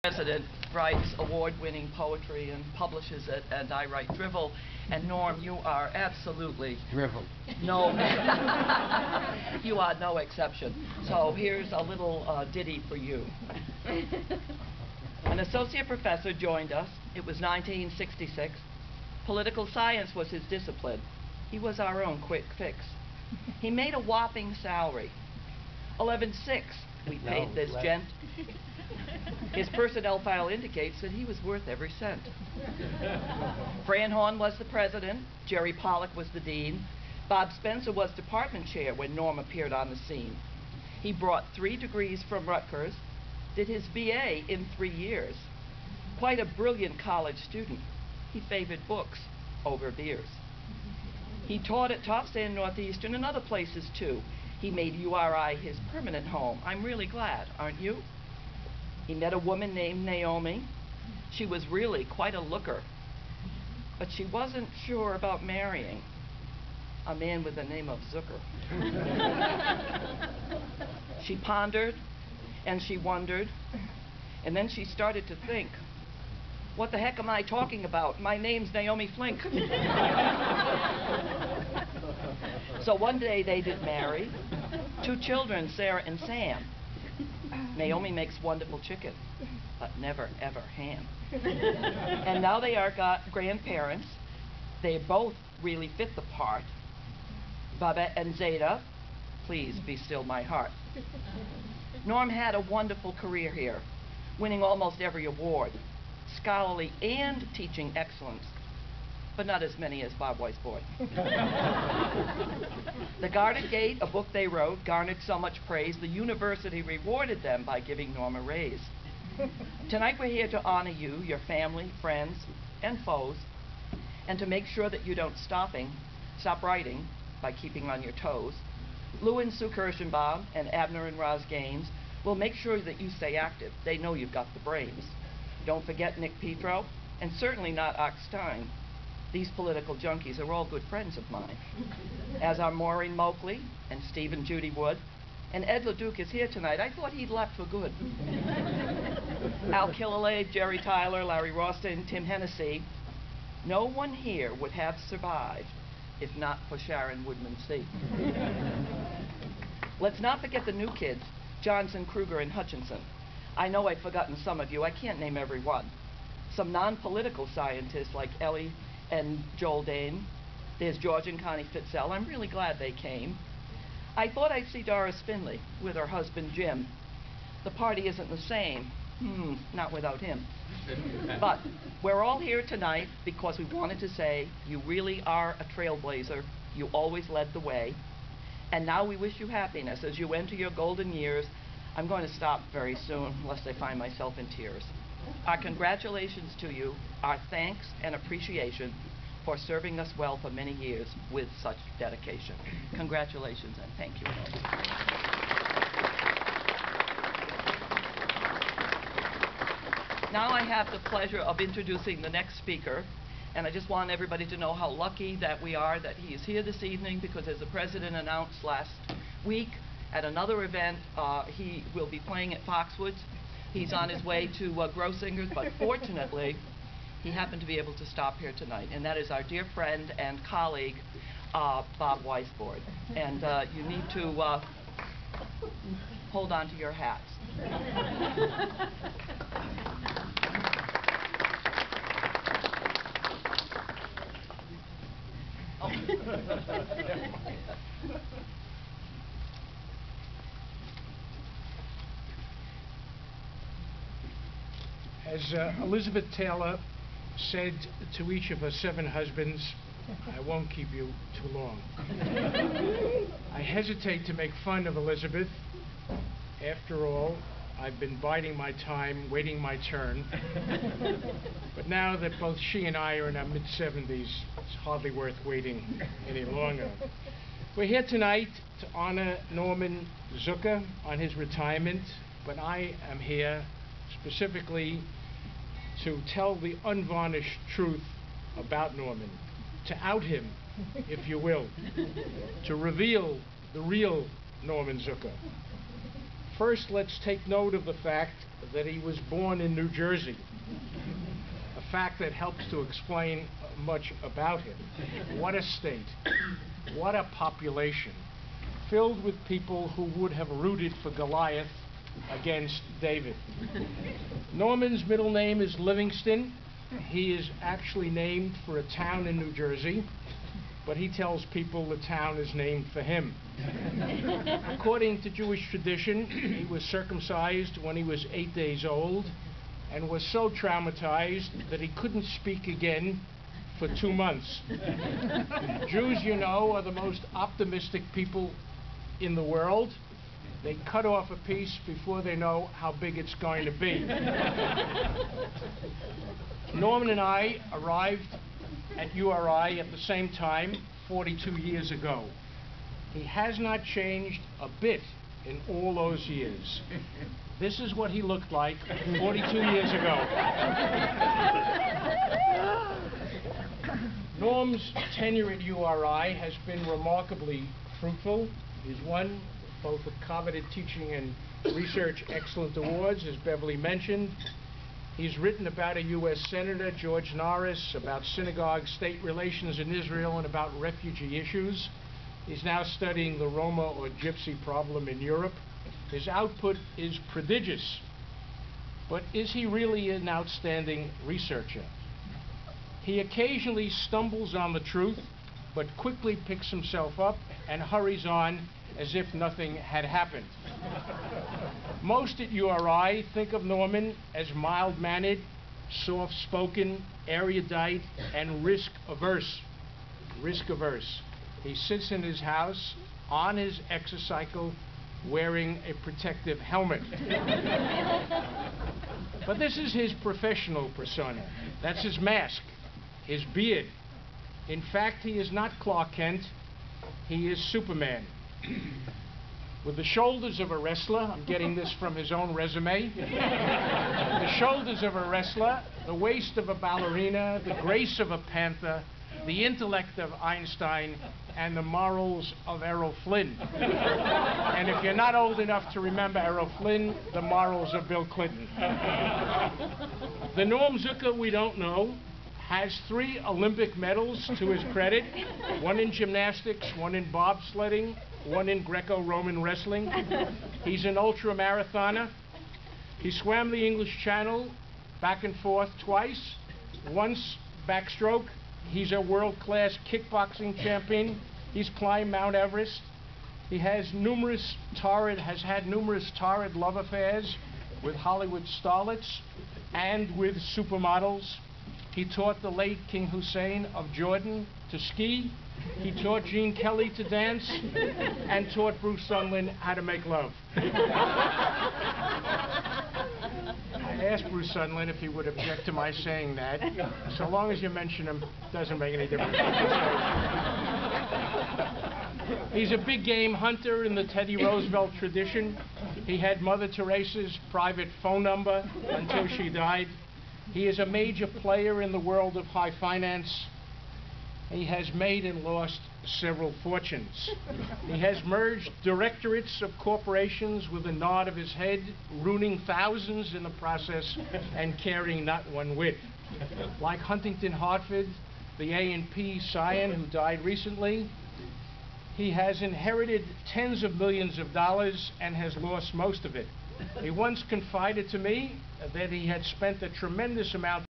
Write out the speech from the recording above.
President writes award-winning poetry and publishes it, and I write drivel. And Norm, you are absolutely Drivel. no, you are no exception. So here's a little ditty for you. An associate professor joined us. It was 1966. Political science was his discipline. He was our own quick fix. He made a whopping salary. 11.6 we paid this gent. His personnel file indicates that he was worth every cent. Fran Horn was the president. Jerry Pollock was the dean. Bob Spencer was department chair when Norm appeared on the scene. He brought 3 degrees from Rutgers, did his BA in 3 years. Quite a brilliant college student. He favored books over beers. He taught at Tufts and Northeastern and other places too. He made URI his permanent home. I'm really glad, aren't you? He met a woman named Naomi. She was really quite a looker, but she wasn't sure about marrying a man with the name of Zucker. She pondered and she wondered, and then she started to think, what the heck am I talking about? My name's Naomi Flink. So one day they did marry. 2 children, Sarah and Sam. Naomi makes wonderful chicken, but never ever ham. And now they are grandparents. They both really fit the part. Babette and Zeta, please be still my heart. Norm had a wonderful career here, winning almost every award, scholarly and teaching excellence, but not as many as Bob Weisbord. The Guarded Gate, a book they wrote, garnered so much praise, the university rewarded them by giving Norm a raise. Tonight we're here to honor you, your family, friends, and foes, and to make sure that you don't stop writing by keeping on your toes. Lou and Sue Kirschenbaum and Abner and Roz Gaines will make sure that you stay active. They know you've got the brains. Don't forget Nick Petro, and certainly not Ox Stein. These political junkies are all good friends of mine, as are Maureen Moakley and Steve and Judy Wood. And Ed LeDuc is here tonight. I thought he'd left for good. Al Killalay, Jerry Tyler, Larry Roston, Tim Hennessy. No one here would have survived if not for Sharon Woodman C. Let's not forget the new kids, Johnson, Kruger, and Hutchinson. I know I've forgotten some of you. I can't name every one. Some non-political scientists like Ellie and Joel Dane. There's George and Connie Fitzell. I'm really glad they came. I thought I'd see Doris Finley with her husband Jim. The party isn't the same. Not without him. But we're all here tonight because we wanted to say you really are a trailblazer. You always led the way. And now we wish you happiness as you enter your golden years. I'm going to stop very soon, lest I find myself in tears. Our congratulations to you, our thanks and appreciation for serving us well for many years with such dedication. Congratulations and thank you. Now I have the pleasure of introducing the next speaker, and I just want everybody to know how lucky that we are that he is here this evening, because as the president announced last week at another event, he will be playing at Foxwoods. He's on his way to Grow Singers, but fortunately, he happened to be able to stop here tonight, and that is our dear friend and colleague, Bob Weisbord. And you need to hold on to your hats. Oh. As Elizabeth Taylor said to each of her 7 husbands, I won't keep you too long. I hesitate to make fun of Elizabeth. After all, I've been biding my time, waiting my turn. But now that both she and I are in our mid-70s, it's hardly worth waiting any longer. We're here tonight to honor Norman Zucker on his retirement, but I am here specifically to tell the unvarnished truth about Norman, to out him, if you will, to reveal the real Norman Zucker. First, let's take note of the fact that he was born in New Jersey, a fact that helps to explain much about him. What a state, what a population, filled with people who would have rooted for Goliath against David. Norman's middle name is Livingston. He is actually named for a town in New Jersey, but he tells people the town is named for him. According to Jewish tradition, he was circumcised when he was 8 days old and was so traumatized that he couldn't speak again for 2 months. Jews, you know, are the most optimistic people in the world. They cut off a piece before they know how big it's going to be. Norman and I arrived at URI at the same time 42 years ago. He has not changed a bit in all those years. This is what he looked like 42 years ago. Norm's tenure at URI has been remarkably fruitful. He's won both the coveted Teaching and Research Excellent Awards, as Beverly mentioned. He's written about a U.S. Senator, George Norris, about synagogue state relations in Israel, and about refugee issues. He's now studying the Roma or Gypsy problem in Europe. His output is prodigious. But is he really an outstanding researcher? He occasionally stumbles on the truth, but quickly picks himself up and hurries on as if nothing had happened. Most at URI think of Norman as mild-mannered, soft-spoken, erudite, and risk-averse. Risk-averse. He sits in his house on his exocycle wearing a protective helmet. But this is his professional persona. That's his mask, his beard. In fact, he is not Clark Kent. He is Superman. With the shoulders of a wrestler, I'm getting this from his own resume, the shoulders of a wrestler, the waist of a ballerina, the grace of a panther, the intellect of Einstein, and the morals of Errol Flynn. And if you're not old enough to remember Errol Flynn, the morals of Bill Clinton. The Norm Zucker we don't know has 3 Olympic medals to his credit, 1 in gymnastics, 1 in bobsledding, 1 in Greco-Roman wrestling. He's an ultra-marathoner. He swam the English Channel back and forth twice, once backstroke. He's a world-class kickboxing champion. He's climbed Mount Everest. He has had numerous torrid love affairs with Hollywood starlets and with supermodels. He taught the late King Hussein of Jordan to ski. He taught Gene Kelly to dance and taught Bruce Sunland how to make love. I asked Bruce Sunland if he would object to my saying that. So long as you mention him, doesn't make any difference. He's a big game hunter in the Teddy Roosevelt tradition. He had Mother Teresa's private phone number until she died. He is a major player in the world of high finance. He has made and lost several fortunes. He has merged directorates of corporations with a nod of his head, ruining thousands in the process and caring not one whit. Like Huntington Hartford, the A&P scion who died recently, he has inherited tens of millions of dollars and has lost most of it. He once confided to me that he had spent a tremendous amount